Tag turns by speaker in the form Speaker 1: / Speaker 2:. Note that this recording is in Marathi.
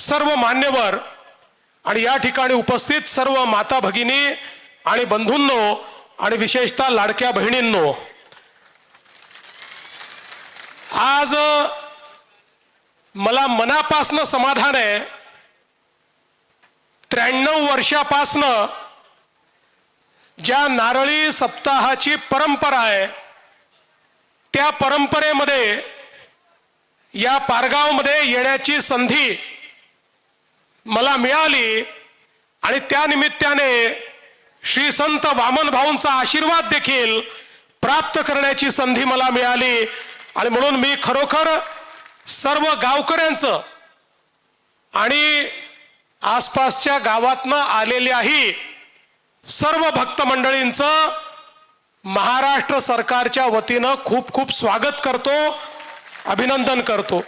Speaker 1: सर्व मान्यवर आणि या ठिकाणी उपस्थित सर्व माता भगिनी आणि बंधूंनो आणि विशेषतः लाडक्या बहिणींनो, आज मला मनापासनं समाधान आहे। 93 वर्षापासनं ज्या नारळी सप्ताहाची परंपरा आहे त्या परंपरेमध्ये या पारगावमध्ये येण्याची संधी मला मिळाली आणि त्या निमित्ताने श्री संत वामन भाऊंचा आशीर्वाद देखील प्राप्त करण्याची संधी मला मिळाली। आणि म्हणून मी खरोखर सर्व गावकऱ्यांचं आणि आसपासच्या गावातनं आलेल्याही सर्व भक्त मंडळींचं महाराष्ट्र सरकारच्या वतीनं खूप खूप स्वागत करतो, अभिनंदन करतो।